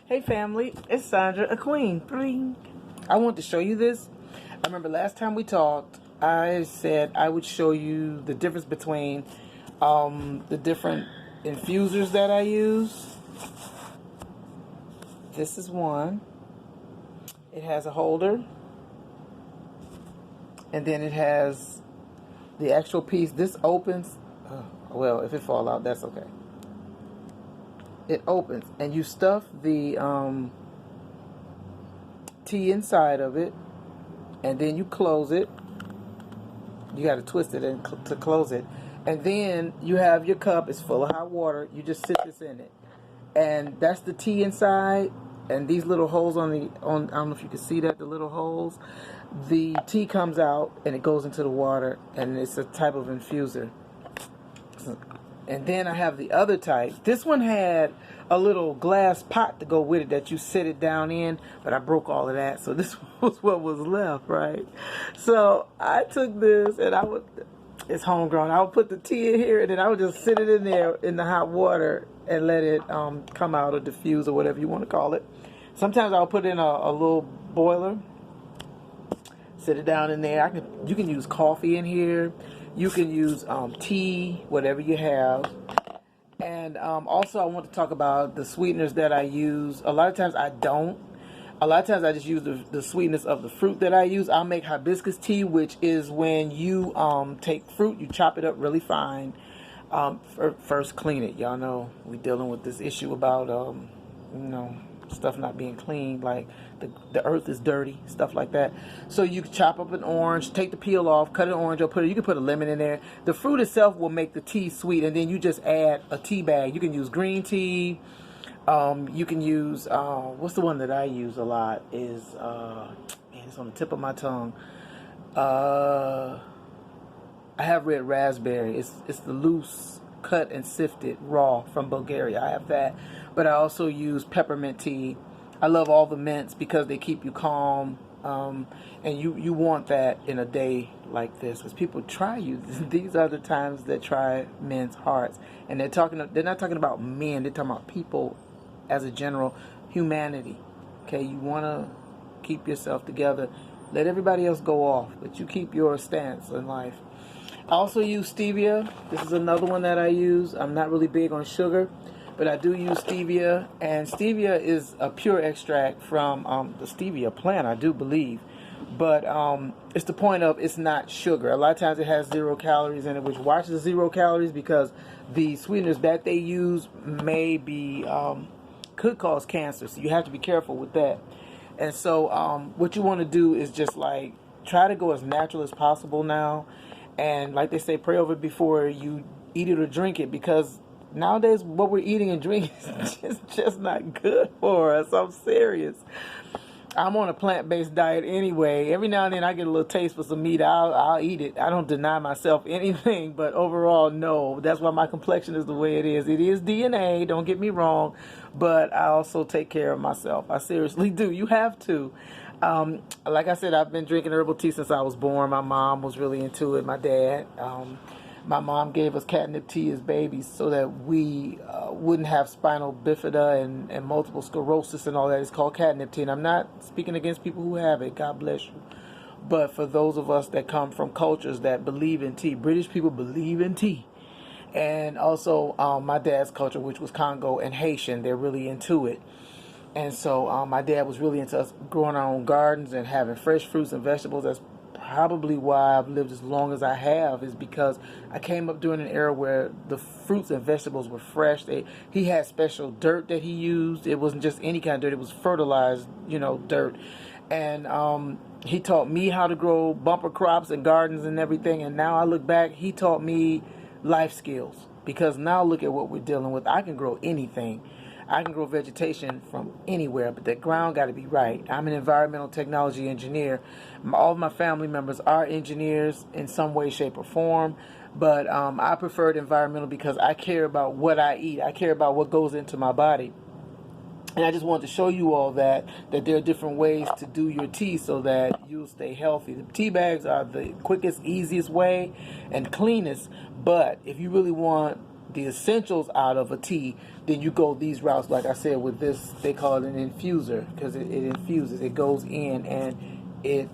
Hey family, it's Sandra, a queen. Bring. I want to show you this. I remember last time we talked, I said I would show you the difference between the different infusers that I use. This is one. It has a holder, and then it has the actual piece. This opens. Well, if it fall out, that's okay. It opens, and you stuff the tea inside of it, and then you close it. You got to twist it to close it, and then you have your cup. It's full of hot water. You just sit this in it, and that's the tea inside. And these little holes on I don't know if you can see that, the little holes. The tea comes out and it goes into the water, and it's a type of infuser. And then I have the other type. This one had a little glass pot to go with it that you sit it down in, but I broke all of that, so this was what was left, right? So I took this, and it's homegrown. I would put the tea in here, and then I would just sit it in there in the hot water and let it come out or diffuse or whatever you want to call it. Sometimes I'll put in a little boiler, sit it down in there. You can use coffee in here. You can use tea, whatever you have. And also I want to talk about the sweeteners that I use. A lot of times I don't. A lot of times I just use the sweetness of the fruit that I use. I'll make hibiscus tea, which is when you take fruit, you chop it up really fine. First clean it. Y'all know we're dealing with this issue about, stuff not being clean, like the earth is dirty, stuff like that. So you can chop up an orange, take the peel off, cut an orange, or you can put a lemon in there. The fruit itself will make the tea sweet, and then you just add a tea bag. You can use green tea. You can use what's the one that I use a lot is it's on the tip of my tongue. I have red raspberry. It's the loose cut and sifted raw from Bulgaria. I have that. But I also use peppermint tea. I love all the mints because they keep you calm. And you want that in a day like this, because people try you. These are the times that try men's hearts. And they're not talking about men, they're talking about people as a general, humanity. Okay, you want to keep yourself together. Let everybody else go off, but you keep your stance in life. I also use stevia. This is another one that I use. I'm not really big on sugar, but I do use stevia. And stevia is a pure extract from the stevia plant, I do believe. But it's the point of it's not sugar. A lot of times it has 0 calories in it, which watch the 0 calories, because the sweeteners that they use may be, could cause cancer. So you have to be careful with that. And so what you want to do is just like try to go as natural as possible now. And like they say, pray over it before you eat it or drink it, because nowadays what we're eating and drinking is just not good for us. I'm serious. I'm on a plant-based diet anyway. Every now and then I get a little taste for some meat. I'll eat it. I don't deny myself anything, but overall, no. That's why my complexion is the way it is. It is DNA, don't get me wrong, but I also take care of myself. I seriously do. You have to. Like I said, I've been drinking herbal tea since I was born. My mom was really into it. My dad. My mom gave us catnip tea as babies so that we wouldn't have spinal bifida and multiple sclerosis and all that. It's called catnip tea. And I'm not speaking against people who have it. God bless you. But for those of us that come from cultures that believe in tea, British people believe in tea. And also my dad's culture, which was Congo and Haitian, they're really into it. And so my dad was really into us growing our own gardens and having fresh fruits and vegetables. That's probably why I've lived as long as I have, is because I came up during an era where the fruits and vegetables were fresh. He had special dirt that he used. It wasn't just any kind of dirt. It was fertilized, dirt. And he taught me how to grow bumper crops and gardens and everything. And now I look back, he taught me life skills, because now look at what we're dealing with. I can grow anything. I can grow vegetation from anywhere, but the ground got to be right. I'm an environmental technology engineer. All of my family members are engineers in some way, shape, or form, but I preferred environmental because I care about what I eat. I care about what goes into my body. And I just wanted to show you all that there are different ways to do your tea so that you'll stay healthy. The tea bags are the quickest, easiest way and cleanest, but if you really want the essentials out of a tea, then you go these routes. Like I said, with this, they call it an infuser because it infuses. It goes in and it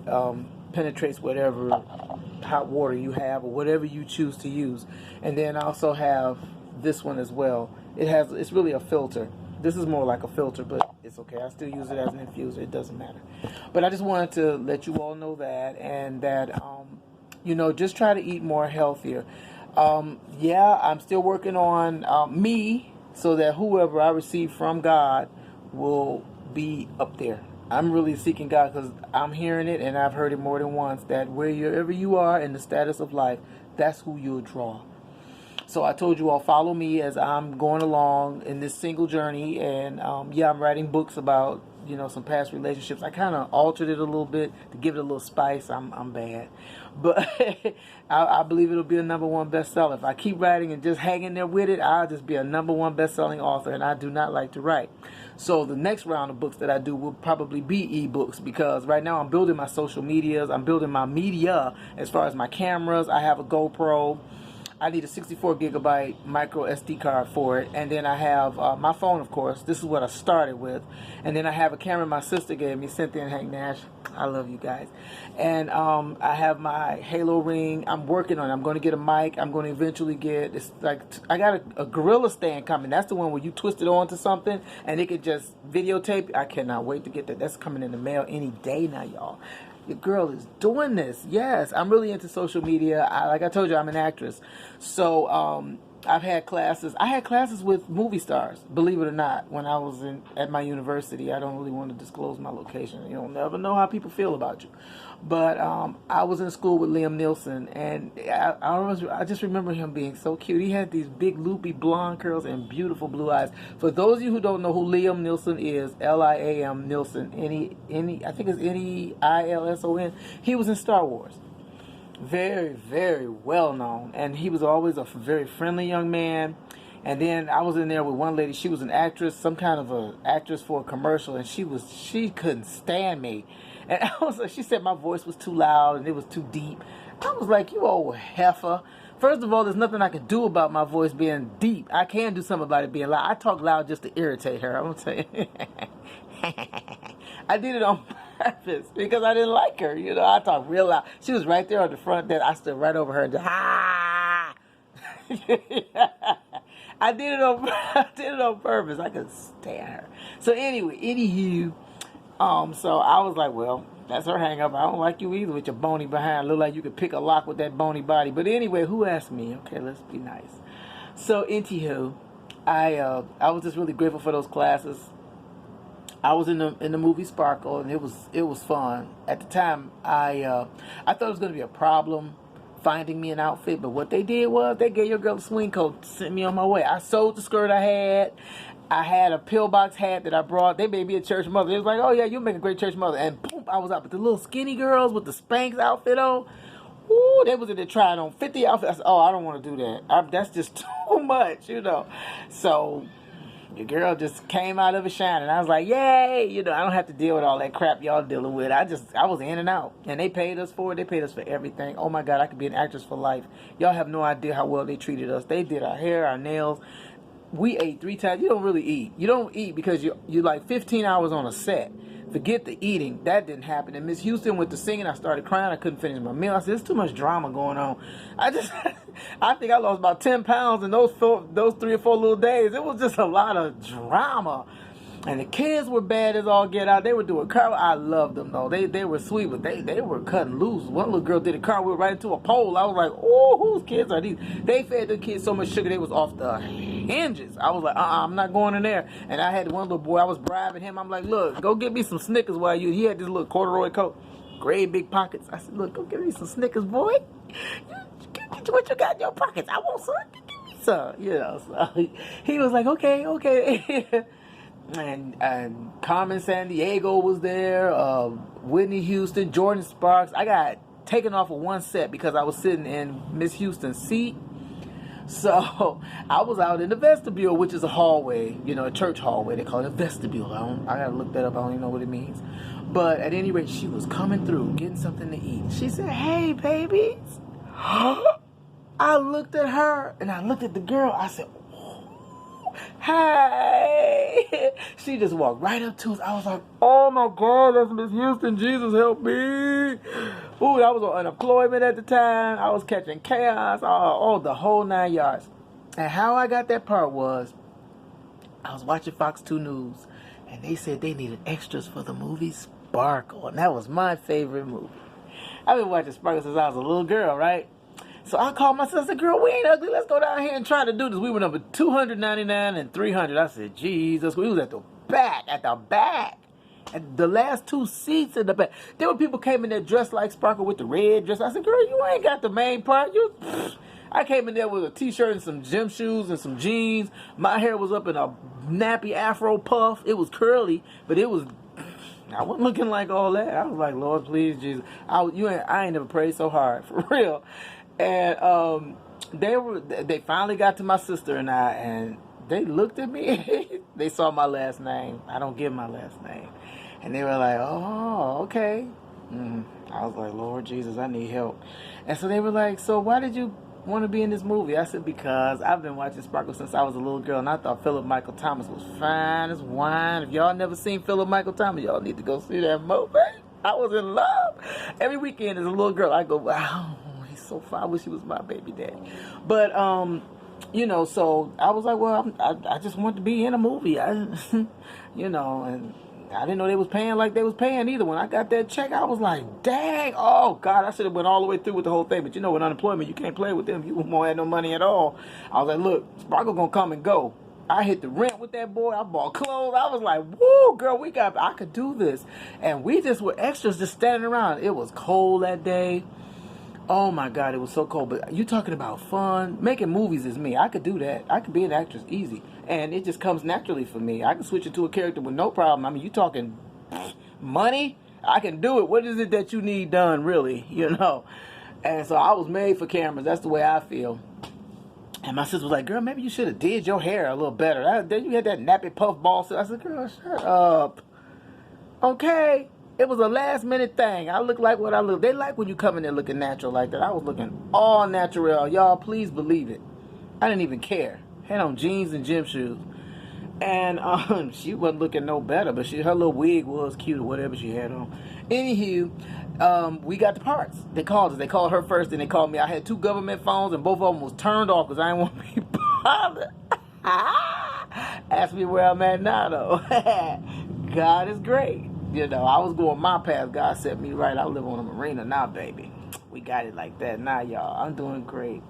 penetrates whatever hot water you have or whatever you choose to use. And then I also have this one as well. It's really a filter. This is more like a filter, but it's okay. I still use it as an infuser. It doesn't matter. But I just wanted to let you all know that, and that just try to eat more healthier. Yeah, I'm still working on me so that whoever I receive from God will be up there. I'm really seeking God because I'm hearing it, and I've heard it more than once, that wherever you are in the status of life, that's who you'll draw. So I told you all, follow me as I'm going along in this single journey. And I'm writing books about, some past relationships. I kind of altered it a little bit to give it a little spice. I'm bad. But I believe it'll be a #1 bestseller. If I keep writing and just hanging there with it, I'll just be a #1 bestselling author. And I do not like to write. So the next round of books that I do will probably be ebooks, because right now I'm building my social medias. I'm building my media as far as my cameras. I have a GoPro. I need a 64 gigabyte micro SD card for it. And then I have my phone, of course. This is what I started with. And then I have a camera my sister gave me, Cynthia and Hank Nash. I love you guys. And I have my Halo ring. I'm working on it. I'm going to get a mic. I'm going to eventually get, it's like, I got a gorilla stand coming. That's the one where you twist it onto something and it could just videotape. I cannot wait to get that. That's coming in the mail any day now, y'all. Your girl is doing this. Yes, I'm really into social media. Like I told you, I'm an actress. So I've had classes. I had classes with movie stars, believe it or not, when I was at my university. I don't really want to disclose my location. You'll never know how people feel about you. But I was in school with Liam Neeson, and I just remember him being so cute. He had these big loopy blonde curls and beautiful blue eyes. For those of you who don't know who Liam Neeson is, Liam Neeson, I think it's Neilson. He was in Star Wars. Very, very well known, and he was always a very friendly young man. And then I was in there with one lady. She was an actress, some kind of a actress for a commercial, and she couldn't stand me. And she said my voice was too loud and it was too deep. I was like, you old heifer. First of all, there's nothing I can do about my voice being deep. I can do something about it being loud. I talk loud just to irritate her. I'm going to say, I did it on purpose because I didn't like her. I talk real loud. She was right there on the front desk. I stood right over her and just, I did it on purpose. I couldn't stand her. So anyway, so I was like, well, that's her hang up. I don't like you either with your bony behind. Look like you could pick a lock with that bony body. But anyway, who asked me? Okay, let's be nice. So anywho, I was just really grateful for those classes. I was in the movie Sparkle, and it was fun. At the time, I thought it was going to be a problem finding me an outfit, but what they did was they gave your girl a swing coat, sent me on my way. I sold the skirt I had. I had a pillbox hat that I brought. They made me a church mother. It was like, oh yeah, you make a great church mother. And boom, I was out. But the little skinny girls with the Spanx outfit on, ooh, they was in there trying on 50 outfits. I said, oh, I don't want to do that. That's just too much, So your girl just came out of it shining. I was like, yay, I don't have to deal with all that crap y'all dealing with. I was in and out. And they paid us for it. They paid us for everything. Oh my God, I could be an actress for life. Y'all have no idea how well they treated us. They did our hair, our nails. We ate 3 times. You don't really eat. You don't eat because you're like 15 hours on a set. Forget the eating. That didn't happen. And Miss Houston went to singing. I started crying. I couldn't finish my meal. I said, there's too much drama going on. I think I lost about 10 pounds in those 3 or 4 little days. It was just a lot of drama. And the kids were bad as all get out. They were doing cartwheel. I loved them though. They were sweet, but they were cutting loose. One little girl did a cartwheel right into a pole. I was like, oh, whose kids are these? They fed the kids so much sugar they was off the hinges. I was like, I'm not going in there. And I had one little boy. I was bribing him. I'm like, look, go get me some Snickers while he had this little corduroy coat, great big pockets. I said, look, go get me some Snickers, boy. What you got in your pockets? I want some. Give me some. So he was like, okay. And Carmen Sandiego was there, Whitney Houston, Jordan Sparks. I got taken off of one set because I was sitting in Miss Houston's seat. So I was out in the vestibule, which is a hallway, a church hallway. They call it a vestibule. I gotta look that up. I don't even know what it means. But at any rate, she was coming through, getting something to eat. She said, hey, babies. I looked at her and I looked at the girl. I said, hey. She just walked right up to us. I was like, oh my God, that's Miss Houston. Jesus help me. Ooh, I was on unemployment at the time. I was catching chaos. Oh, the whole 9 yards. And how I got that part was, I was watching Fox 2 News, and they said they needed extras for the movie Sparkle. And that was my favorite movie. I've been watching Sparkle since I was a little girl, right? So I called my sister, girl, we ain't ugly. Let's go down here and try to do this. We were number 299 and 300. I said, Jesus. We was at the back. At the last 2 seats in the back. There were people came in there dressed like Sparkle with the red dress. I said, girl, you ain't got the main part. I came in there with a t-shirt and some gym shoes and some jeans. My hair was up in a nappy afro puff. It was curly, but I wasn't looking like all that. I was like, Lord, please, Jesus. I ain't never prayed so hard, for real. And they finally got to my sister and I, and they looked at me. They saw my last name. I don't give my last name. And they were like, oh, okay. I was like, Lord Jesus, I need help. And so they were like, so why did you want to be in this movie? I said, because I've been watching Sparkle since I was a little girl, and I thought Philip Michael Thomas was fine as wine. If y'all never seen Philip Michael Thomas, y'all need to go see that movie. I was in love. Every weekend as a little girl, I go, wow, he's so fine. I wish he was my baby daddy. But, so I was like, well, I just want to be in a movie. And I didn't know they was paying like they was paying either. When I got that check, I was like, dang, oh, God, I should have went all the way through with the whole thing. But with unemployment, you can't play with them. You won't have no money at all. I was like, look, Sparkle gonna come and go. I hit the rent with that boy. I bought clothes. I was like, woo, girl, I could do this. And we just were extras just standing around. It was cold that day. Oh, my God, it was so cold. But you talking about fun? Making movies is me. I could do that. I could be an actress easy. And it just comes naturally for me. I can switch into a character with no problem. I mean, you talking money? I can do it. What is it that you need done, really? And so I was made for cameras. That's the way I feel. And my sister was like, girl, maybe you should have did your hair a little better. Then you had that nappy puff ball. So I said, girl, shut up. Okay. It was a last minute thing. I look like what I look. They like when you come in there looking natural like that. I was looking all natural. Y'all, please believe it. I didn't even care. Had on jeans and gym shoes. And she wasn't looking no better, but her little wig was cute or whatever she had on. Anywho, we got the parts. They called us. They called her first, and they called me. I had 2 government phones, and both of them was turned off because I didn't want to be bothered. Ask me where I'm at now, though. God is great. I was going my path. God set me right. I live on a marina now, baby. We got it like that now, y'all. I'm doing great.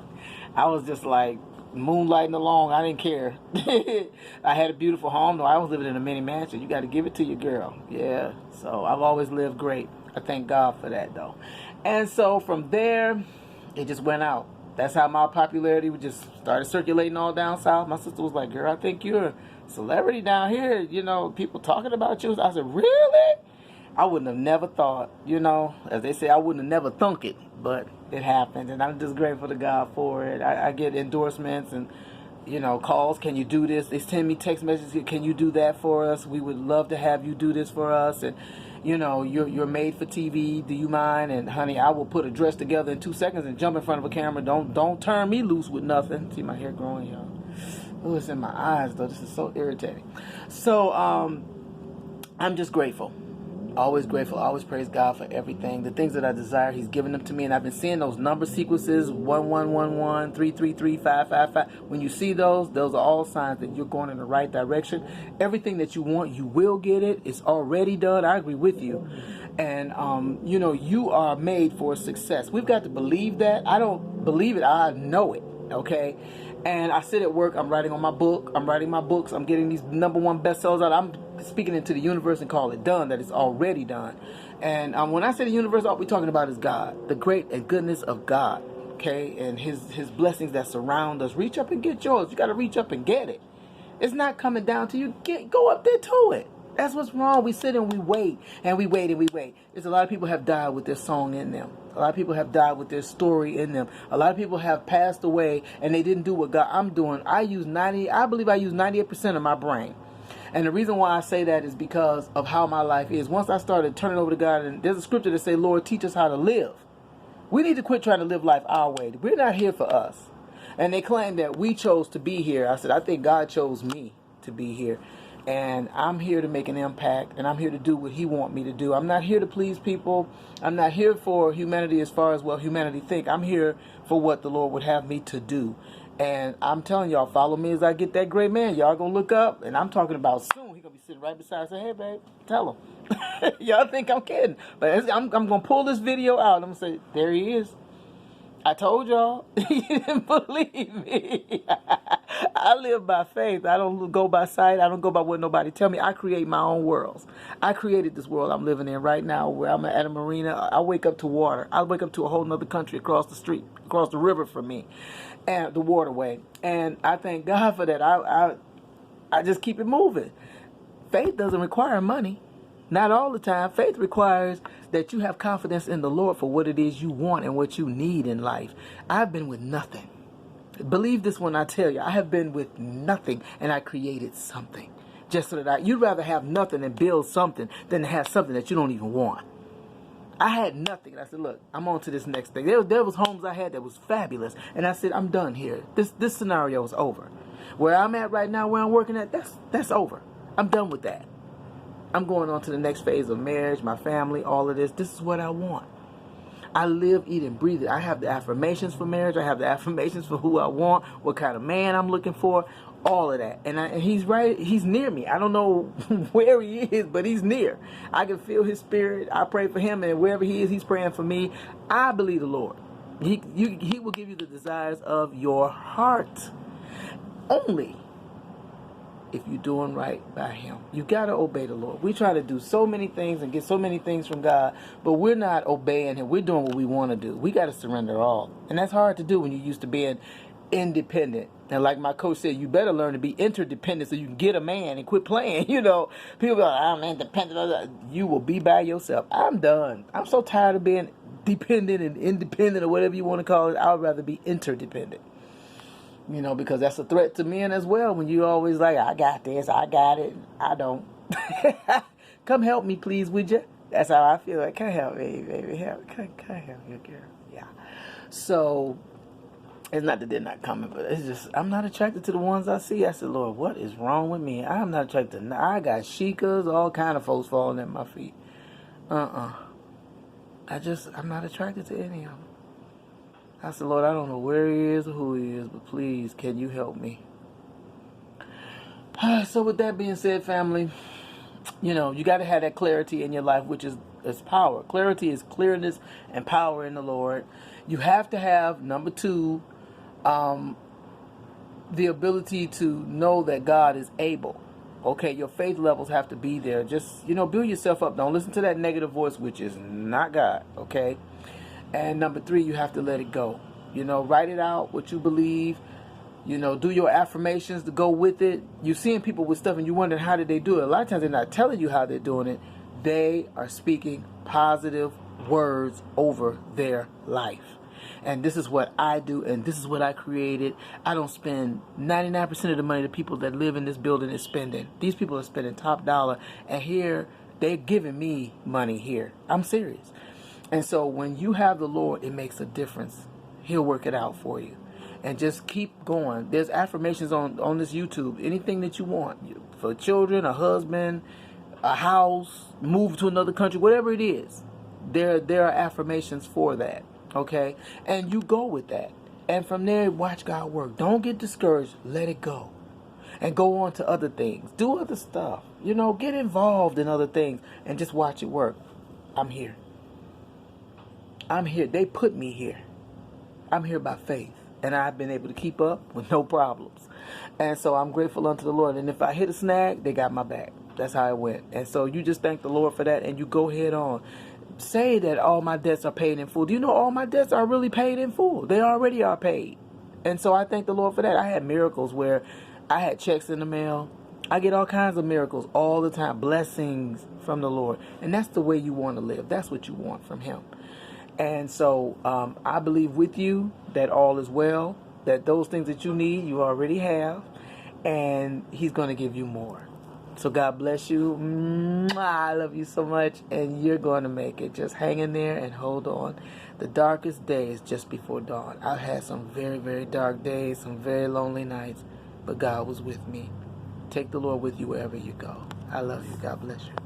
I was just like moonlighting along. I didn't care. I had a beautiful home, though. I was living in a mini mansion. You got to give it to your girl. Yeah. So I've always lived great. I thank God for that, though. And so from there, it just went out. That's how my popularity just started circulating all down south. My sister was like, girl, I think you're a celebrity down here. People talking about you. I said, really? I wouldn't have never thought, as they say, I wouldn't have never thunk it. But it happened, and I'm just grateful to God for it. I get endorsements and, calls. Can you do this? They send me text messages. Can you do that for us? We would love to have you do this for us. And, you're made for TV. Do you mind? And, honey, I will put a dress together in 2 seconds and jump in front of a camera. Don't turn me loose with nothing. See my hair growing, y'all. Oh, it's in my eyes, though. This is so irritating. So, I'm just grateful. Always grateful. Always praise God for everything. The things that I desire, He's given them to me. And I've been seeing those number sequences, 1111, 333, 555. When you see those are all signs that you're going in the right direction. Everything that you want, you will get it. It's already done. I agree with you. And, you are made for success. We've got to believe that. I don't believe it. I know it. Okay? And I sit at work. I'm writing on my book. I'm writing my books. I'm getting these #1 bestsellers out. I'm speaking into the universe and call it done, that it's already done. And when I say the universe, all we're talking about is God, the great and goodness of God, okay, and his blessings that surround us. Reach up and get yours. You got to reach up and get it. It's not coming down to you. Go up there to it. That's what's wrong. We sit and we wait, and we wait, and we wait. There's a lot of people have died with their song in them. A lot of people have died with their story in them. A lot of people have passed away, and they didn't do what God I'm doing. I believe I use 98% of my brain. And the reason why I say that is because of how my life is. Once I started turning over to God, and there's a scripture that says, Lord, teach us how to live. We need to quit trying to live life our way. We're not here for us. And they claim that we chose to be here. I said, I think God chose me to be here. And I'm here to make an impact, and I'm here to do what he wants me to do. I'm not here to please people. I'm not here for humanity as far as what humanity think. I'm here for what the Lord would have me to do. And I'm telling y'all, follow me as I get that great man. Y'all gonna look up, and I'm talking about soon. He's gonna be sitting right beside. Say, hey, babe, tell him. Y'all think I'm kidding, but I'm gonna pull this video out. I'm gonna say, there he is. I told y'all. You didn't believe me. I live by faith. I don't go by sight. I don't go by what nobody tell me. I create my own worlds. I created this world I'm living in right now, where I'm at a marina. I wake up to water. I wake up to a whole nother country across the street, across the river from me, and the waterway. And I thank God for that. I just keep it moving. Faith doesn't require money. Not all the time. Faith requires that you have confidence in the Lord for what it is you want and what you need in life. I've been with nothing. Believe this when I tell you, I have been with nothing, and I created something. Just so that you'd rather have nothing and build something than to have something that you don't even want. I had nothing, and I said, look, I'm on to this next thing. There was homes I had that was fabulous, and I said, I'm done here. This scenario is over. Where I'm at right now, where I'm working at, that's over. I'm done with that. I'm going on to the next phase of marriage, my family, all of this. This is what I want. I live, eat, and breathe it. I have the affirmations for marriage. I have the affirmations for who I want, what kind of man I'm looking for, all of that. And he's right. He's near me. I don't know where he is, but he's near. I can feel his spirit. I pray for him, and wherever he is, he's praying for me. I believe the Lord. He will give you the desires of your heart. Only if you're doing right by him. You got to obey the Lord. We try to do so many things and get so many things from God, but we're not obeying him. We're doing what we want to do. We got to surrender all. And that's hard to do when you're used to being independent. And like my coach said, you better learn to be interdependent so you can get a man and quit playing. You know, people are like, I'm independent. You will be by yourself. I'm done. I'm so tired of being dependent and independent, or whatever you want to call it. I would rather be interdependent. You know, because that's a threat to men as well. When you always like, I got this, I got it. I don't. Come help me, please, would you? That's how I feel. Like, come help me, baby. Come help me, girl. Yeah. So, it's not that they're not coming, but it's just, I'm not attracted to the ones I see. I said, Lord, what is wrong with me? I'm not attracted to, I got shikas, all kind of folks falling at my feet. I'm not attracted to any of them. I said, Lord, I don't know where he is or who he is, but please, can you help me? So with that being said, family, you know, you got to have that clarity in your life, which is power. Clarity is clearness and power in the Lord. You have to have, number 2, the ability to know that God is able. Okay, your faith levels have to be there. Just, build yourself up. Don't listen to that negative voice, which is not God, okay? And number 3, you have to let it go. Write it out, what you believe. Do your affirmations to go with it. You're seeing people with stuff and you're wondering how did they do it. A lot of times they're not telling you how they're doing it. They are speaking positive words over their life. And this is what I do, and this is what I created. I don't spend 99% of the money the people that live in this building is spending. These people are spending top dollar, and here they're giving me money here. I'm serious. And so when you have the Lord, it makes a difference. He'll work it out for you. And just keep going. There's affirmations on this YouTube. Anything that you want. For children, a husband, a house, move to another country, whatever it is. There are affirmations for that. Okay? And you go with that. And from there, watch God work. Don't get discouraged. Let it go. And go on to other things. Do other stuff. Get involved in other things. And just watch it work. I'm here. I'm here. They put me here. I'm here by faith. And I've been able to keep up with no problems. And so I'm grateful unto the Lord. And if I hit a snag, they got my back. That's how it went. And so you just thank the Lord for that. And you go head on. Say that all my debts are paid in full. Do you know all my debts are really paid in full? They already are paid. And so I thank the Lord for that. I had miracles where I had checks in the mail. I get all kinds of miracles all the time. Blessings from the Lord. And that's the way you want to live. That's what you want from Him. And so I believe with you that all is well, that those things that you need, you already have, and He's going to give you more. So God bless you. Mwah, I love you so much, and you're going to make it. Just hang in there and hold on. The darkest day is just before dawn. I've had some very, very dark days, some very lonely nights, but God was with me. Take the Lord with you wherever you go. I love you. God bless you.